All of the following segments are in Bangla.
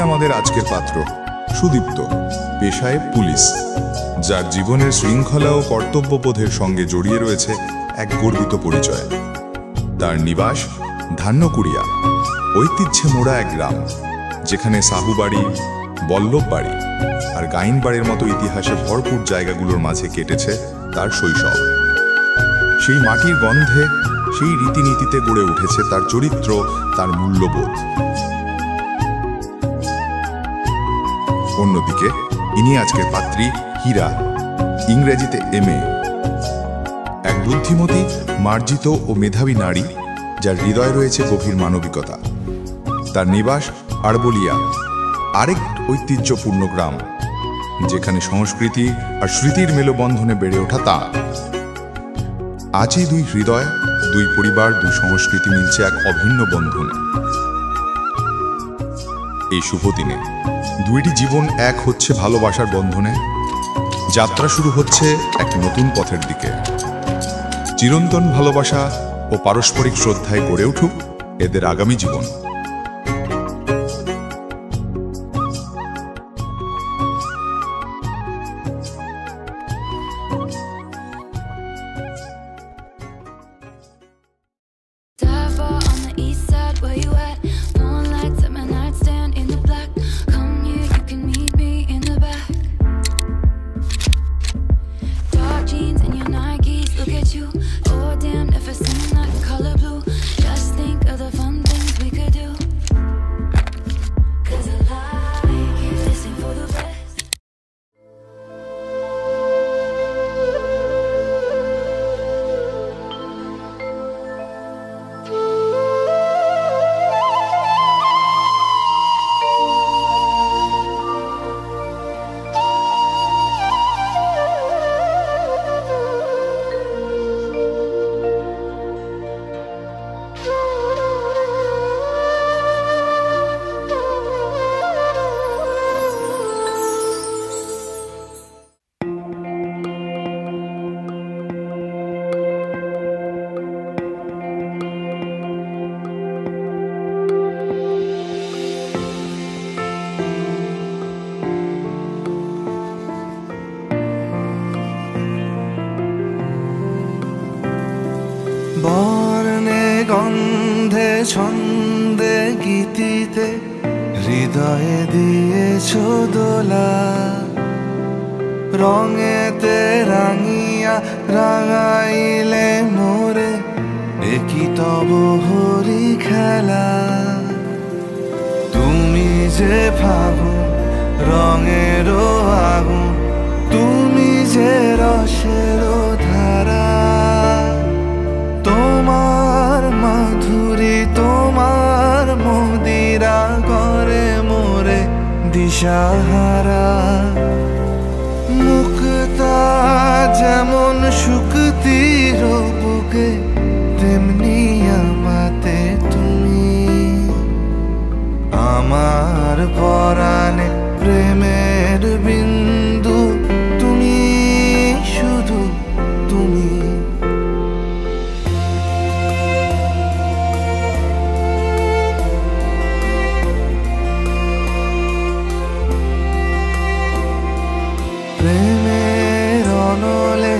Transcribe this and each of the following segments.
আমাদের আজকের পাত্র, সুদীপ্ত, পেশায় পুলিশ, যার জীবনের শৃঙ্খলা ও কর্তব্যবোধের সঙ্গে জড়িয়ে রয়েছে এক গর্বিত পরিচয়। তার নিবাস ধান্যকুড়িয়া, ঐতিহ্যে মোড়া এক গ্রাম, যেখানে সাহুবাড়ি, বল্লভ বাড়ি আর গাইন বাড়ির মতো ইতিহাসে ভরপুর জায়গাগুলোর মাঝে কেটেছে তার শৈশব। সেই মাটির গন্ধে, সেই রীতিনীতিতে গড়ে উঠেছে তার চরিত্র, তার মূল্যবোধ। অন্যদিকে ইনি আজকের পাত্রী হীরা, ইংরেজিতে MA, এক বুদ্ধিমতী, মার্জিত ও মেধাবী নারী, যার হৃদয়ে রয়েছে গভীর মানবিকতা। তার নিবাস আড়বলিয়া, আরেক ঐতিহ্যপূর্ণ গ্রাম, যেখানে সংস্কৃতি আর স্মৃতির মেলবন্ধনে বেড়ে ওঠা তা। আজই দুই হৃদয়, দুই পরিবার, দুই সংস্কৃতি মিলছে এক অভিন্ন বন্ধনে। এই শুভ দিনে দুইটি জীবন এক হচ্ছে ভালোবাসার বন্ধনে। যাত্রা শুরু হচ্ছে এক নতুন পথের দিকে। চিরন্তন ভালোবাসা ও পারস্পরিক শ্রদ্ধায় গড়ে উঠুক এদের আগামী জীবন। বর্ণে গন্ধে ছন্দে গীতিতে হৃদয়ে দিয়েছ দোলা, রঙেতে রাঙিয়া রাঙাইলে মোরে একই তব হরি খেলা। তুমি যে ফাগুন রঙেরও আগুন, তুমি যে রসেরও ধারা, তোমার মাধুরী তোমার মদিরা করে মোরে দিশাহারা। মুক্তা যেমন শুকতির বুকে, তেমনি আমাতে তুমি। আমার পরাণে প্রেমের বিন্দু, তুমি শুধু তুমি। প্রেমের অনলে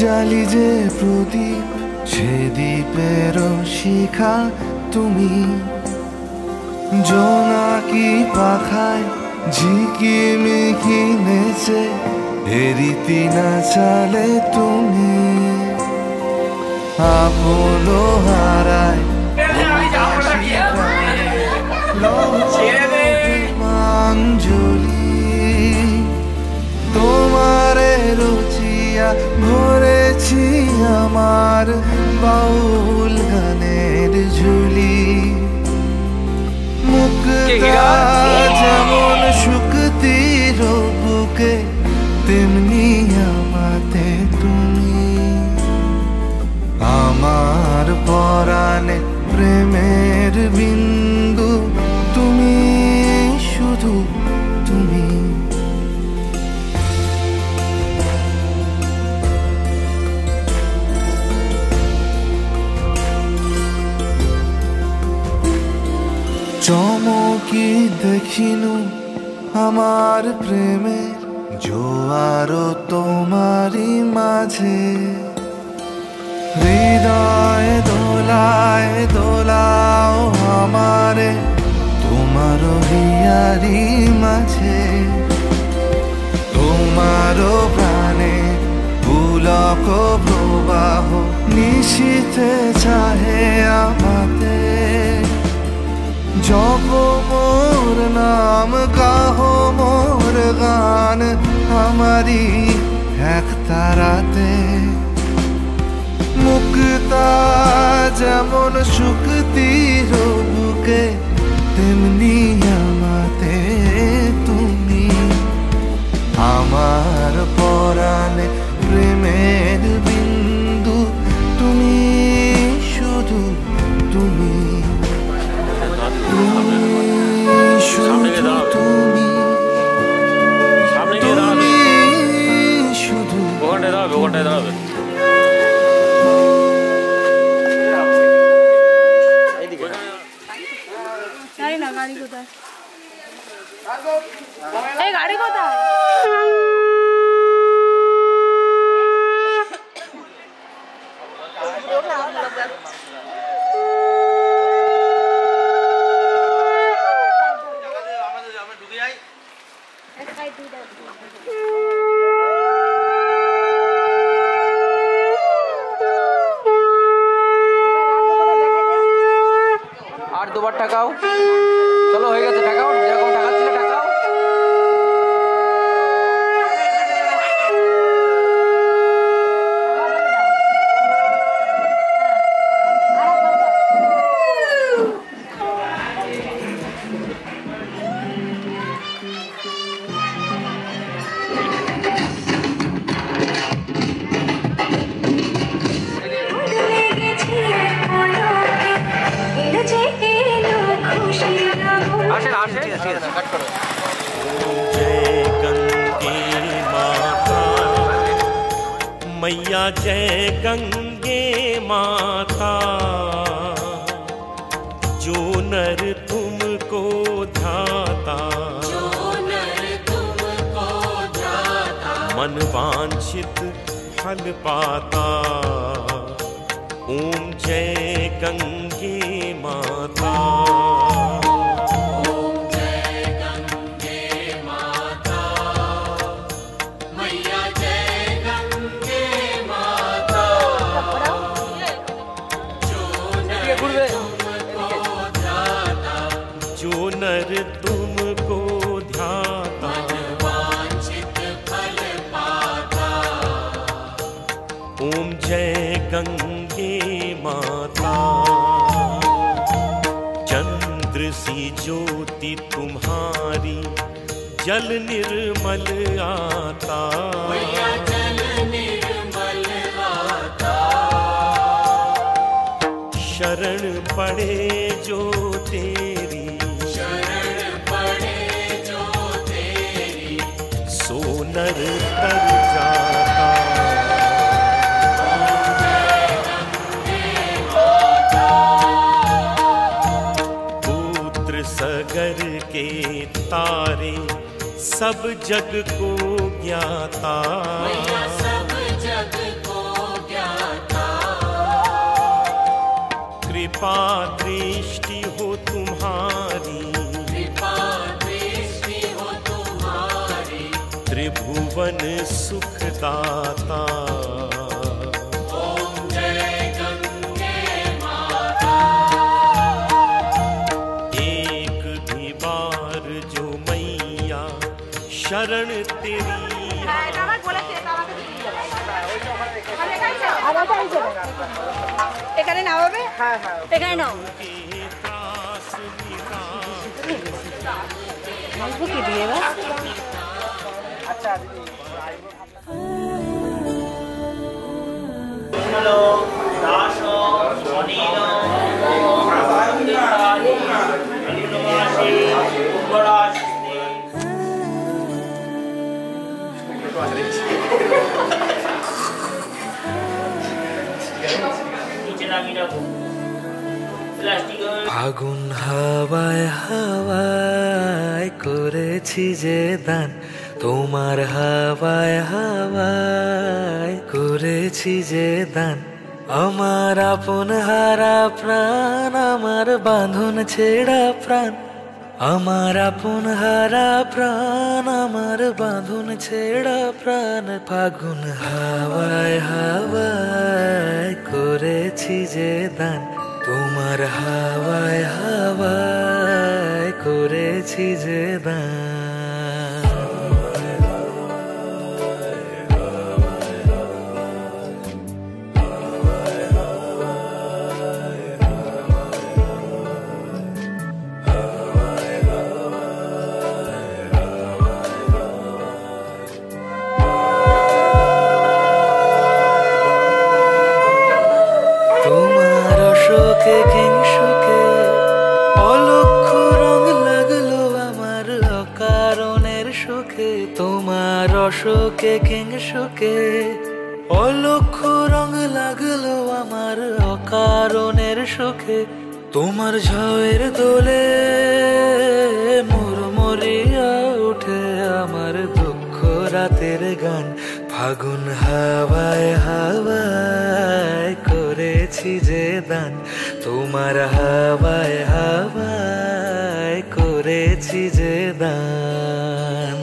জালি যে প্রদীপ, সে দ্বীপের শিখা তুমি। জোনাকি পাখায় ঝিকিমিকি নেচে এরিতি না চালে তুমি। আপন হারায় প্রেমাঞ্জলি, তোমারে রুচিয়া ভরেছি আমার বাউল গানের ঝুলি। মুক্তা যেমন শুকতির বুকে, তেমনি আমাতে তুমি। আমার পরাণে প্রেমের বিন্দু, তুমি শুধু তুমি। চমকি কি দেখিনু আমার প্রেমে জোয়ারো তোমারি মাঝে হৃদয় দোলায় দোলাও আমারে তোমারো হিয়ারি মাঝে তোমারো প্রাণে পুলক প্রবাহ নিশীথে চাহে আমাতে জপ মোর নাম গাহো মোর গান আমারি এক তারাতে মুক্তা যেমন শুকতির বুকে তেমনি আমাতে তুমি আমার পরাণে প্রেমের বিন্দু তুমি শুধু তুমি তুমি শুধু তুমি তুমি শুধু জানি না গাড়ি কোথায় এই গাড়ি কোথায় আর দুবার টাকাও চলো হয়ে গেছে টাকাও যেরকম টাকা ছিল টাকাও मैया जय गंगे माता जो नर तुमको ध्याता मन वांछित फल पाता ओम जय गंगे माता जो नर तुमको ध्याता ओम जय गंगे माता चंद्र सी ज्योति तुम्हारी जल निर्मल आता शरण पड़े जो तेरी सो नर तर जाता पुत्र सगर के तारे सब जग को ज्ञाता कृपा दृष्टि हो तुम्हारी त्रिभुवन सुखदाता एक भी बार जो मैया शरण तेरी এখানে নামাবে এখানে নাও কি দিয়ে আচ্ছা হ্যালো দাস অনিল ফাগুন হাওয়ায় হাওয়ায় করেছি যে দান, তোমার হাওয়ায় হাওয়ায় করেছি যে দান। আমার আপন হারা প্রাণ, আমার বাঁধন ছেঁড়া প্রাণ, আমার আপন হারা প্রাণ, আমার বাঁধন ছেঁড়া প্রাণ। ফাগুন হাওয়ায় হাওয়ায় করেছি যে দান, তোমার হাওয়ায় হাওয়ায় করেছি যে দান। তোমার অশোকে কিংসুকে অলক্ষ রং লাগলো আমার অকারণের সুখে, তোমার অশোকে কিংসুকে অলক্ষ রং লাগলো আমার অকারণের সুখে। তোমার ঝড়ের দোলে মুরমুরিয়া উঠে আমার দুঃখ রাতের গান। ফাগুন হাওয়ায় হাওয়ায় করেছি যে দান, তোমার হাওয়ায় হাওয়ায় করেছি যে দান।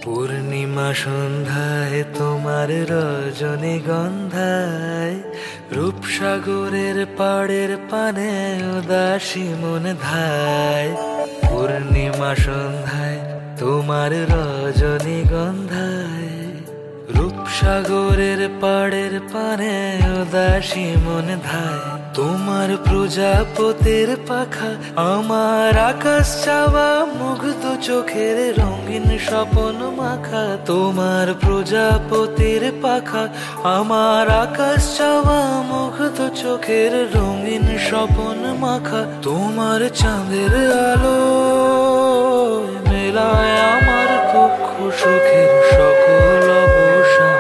পূর্ণিমা সন্ধ্যায় তোমার রজনীগন্ধায়, রূপসাগরের পাড়ের পানে উদাসী মন ধায়। পূর্ণিমা সন্ধ্যায় তোমার রজনীগন্ধায়, রূপসাগরের পাড়ের পানে উদাসী মন ধায়। তোমার প্রজাপতির পাখা আমার আকাশ চাওয়া মুগ্ধ চোখের রঙিন স্বপন মাখা। তোমার প্রজাপতির পাখা আমার আকাশ চাওয়া মুগ্ধ চোখের রঙিন স্বপন মাখা। তোমার চাঁদের আলো মেলায় আমার দুঃখ সুখের সকল অবসান।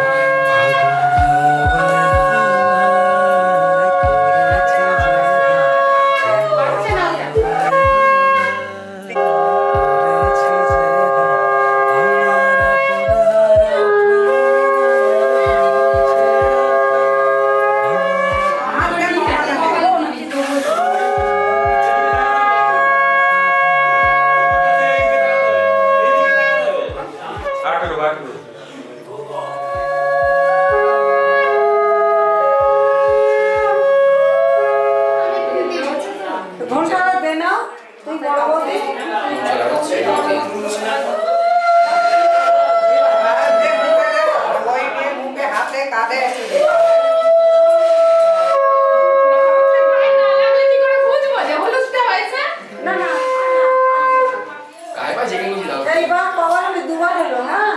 এইবার পাওয়ার আমি দুবার হলো। হ্যাঁ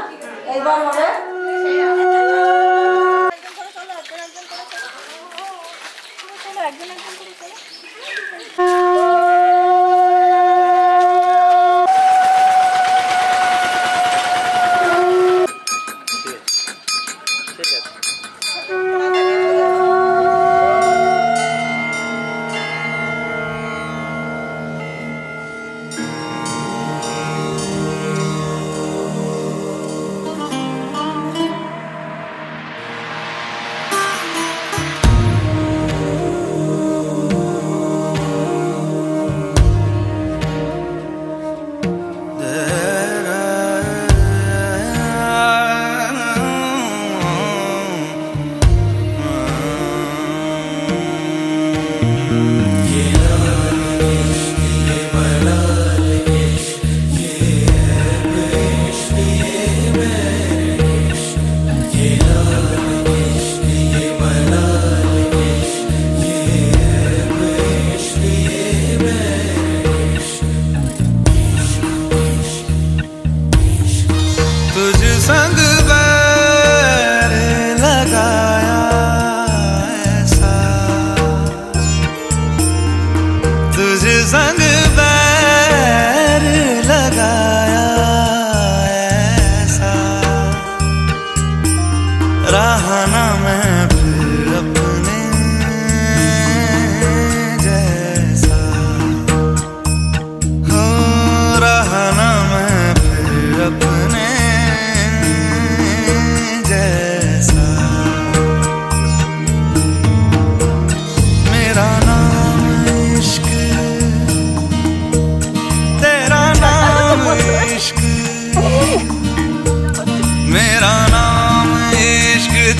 এইবার হবে ঠিক আছে।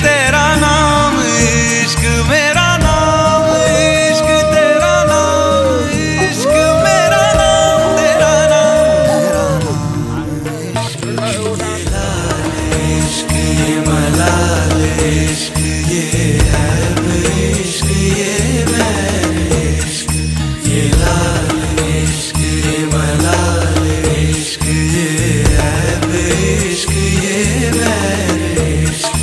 तेरा नाम इश्क मेरा नाम इश्क तेरा नाम इश्क मेरा नाम तेरा नाम इश्क ये लाल इश्क ये मलाल इश्क ये ऐब इश्क ये बैर इश्क ये लाल इश्क ये मलाल इश्क ये ऐब इश्क ये बैर इश्क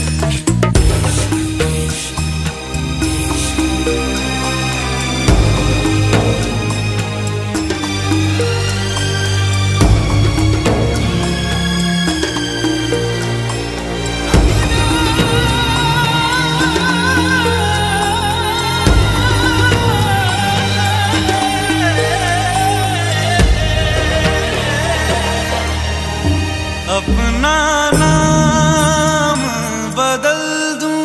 अपना नाम बदल दूं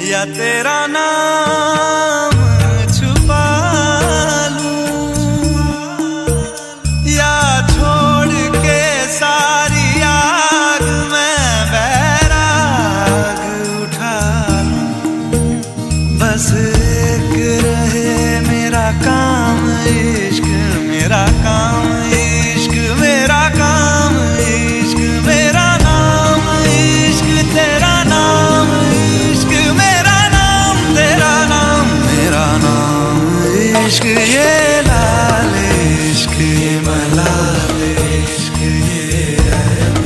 या तेरा नाम छुपा लूं या छोड़ के सारी आग में बैराग उठा लूं बस एक रहे मेरा काम इश्क मेरा काम इश्क मेरा काम इश्क मेरा नाम इश्क तेरा नाम इश्क मेरा नाम तेरा नाम मेरा नाम इश्क ये लाल इश्क ये मलाल इश्क ये ऐब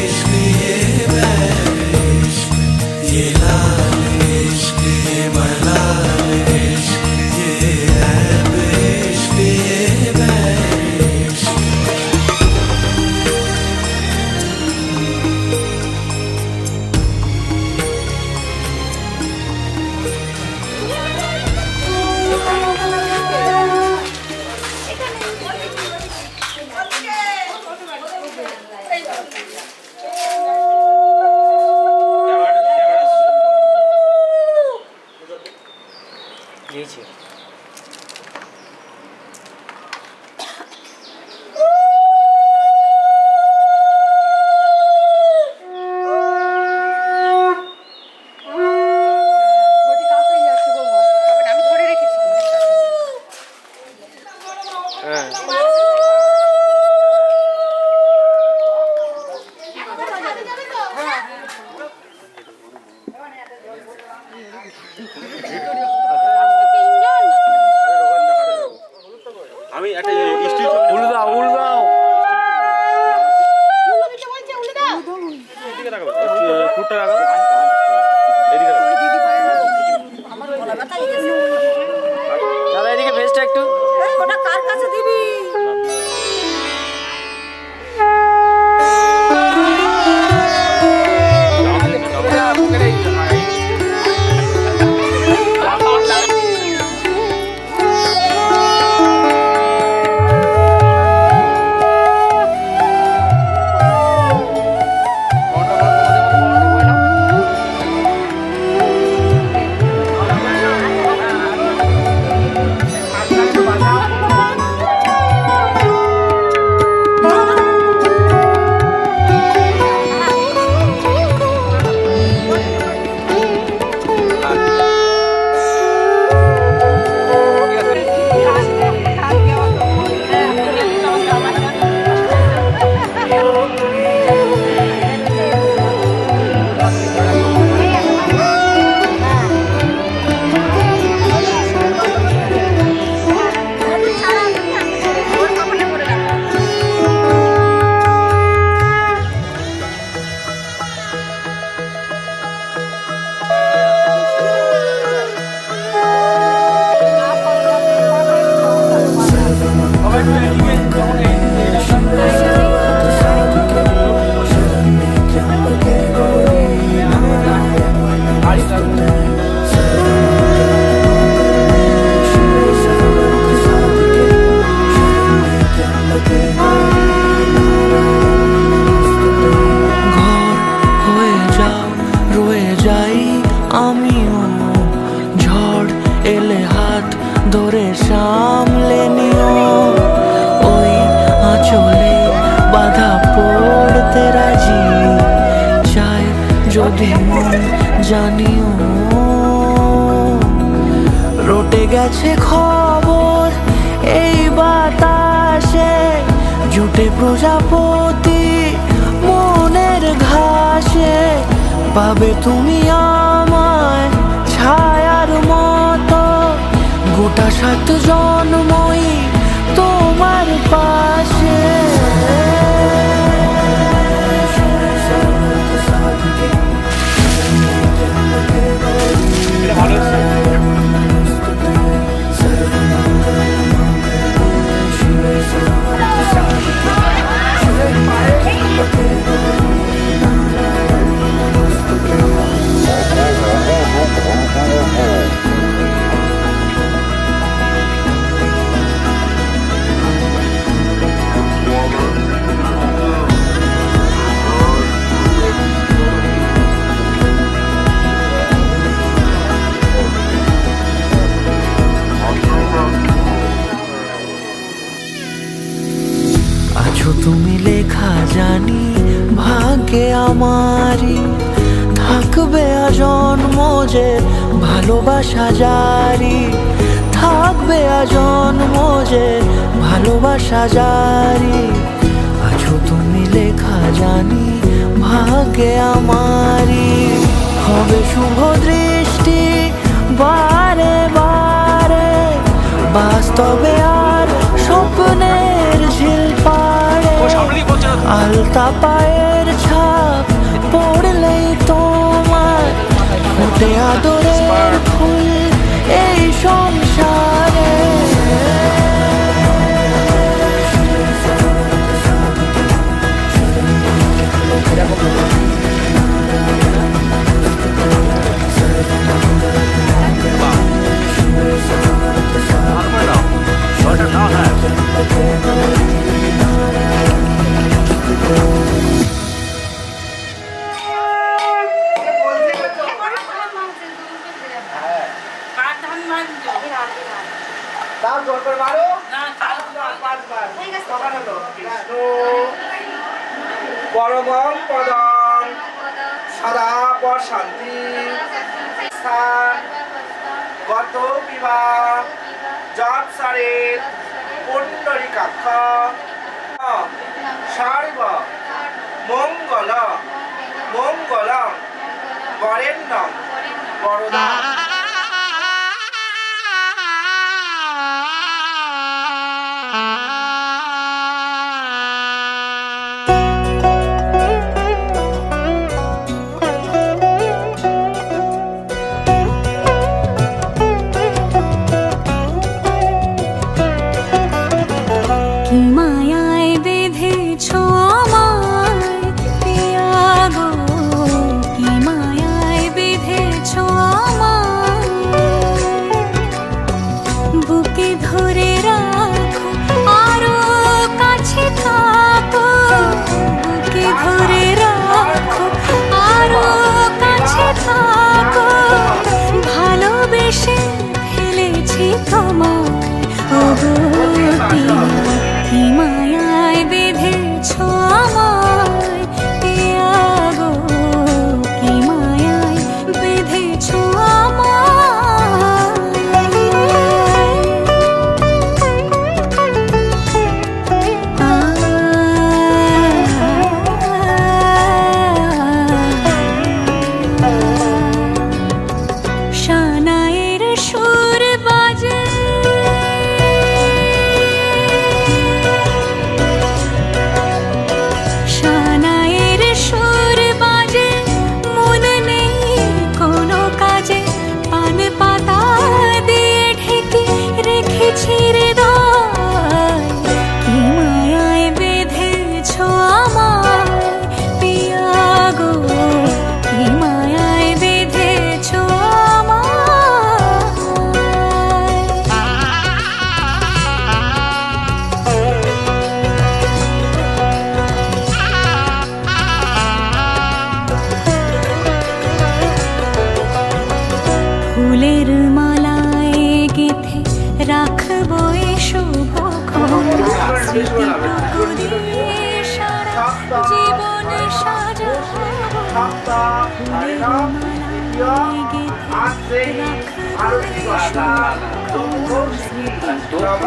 इश्क ये बैर इश्क ये लाल इश्क ये मलाल इश्क ये ऐब इश्क ये बैर इश्क আমি একটা স্টিল উল্লে দাও এদিকে রাখো ফুটটা রাখো এদিকে রাখো দাদা এদিকে ভেস্টটা একটু ওটা কার কাছে দিবি ধরে সামলে নিও, ওই আঁচলে বাধা পড়তে রাজি, চায়ের যদি মন জানিও রটে গেছে খবর এই বাতাসে জুটে প্রজাপতি মনের ঘাসে পাবে তুমি আমায় ছায়ার মতো গোটা 7 জন্মই তোমার পাশে তুমি লেখা জানি ভাগ্যে আমারই থাকবে আজন্ম যে ভালোবাসা জারি থাকবে আজন্ম যে ভালোবাসা জারি আছো তুমি লেখা জানি ভাগ্যে আমারই হবে শুভ দৃষ্টি বারে বারে বাস্তবে আর স্বপ্নের ঝিল পাড়ে আলতা পায়ের ছাপ পড়লেই তোমার ফোটে আদরের ফুল এই সংসারে পরমং পদং সদা পর শান্তি স্থান গত বিবাহ জপ সারে পুণ্ডরিকাক্ষ সর্ব মঙ্গল মঙ্গলম বরেণ্যম বরদা জীবনে সাজা মাত্রেই আরতি কথা তবুও শিখি নম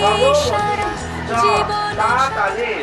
ভগবতী চ তালে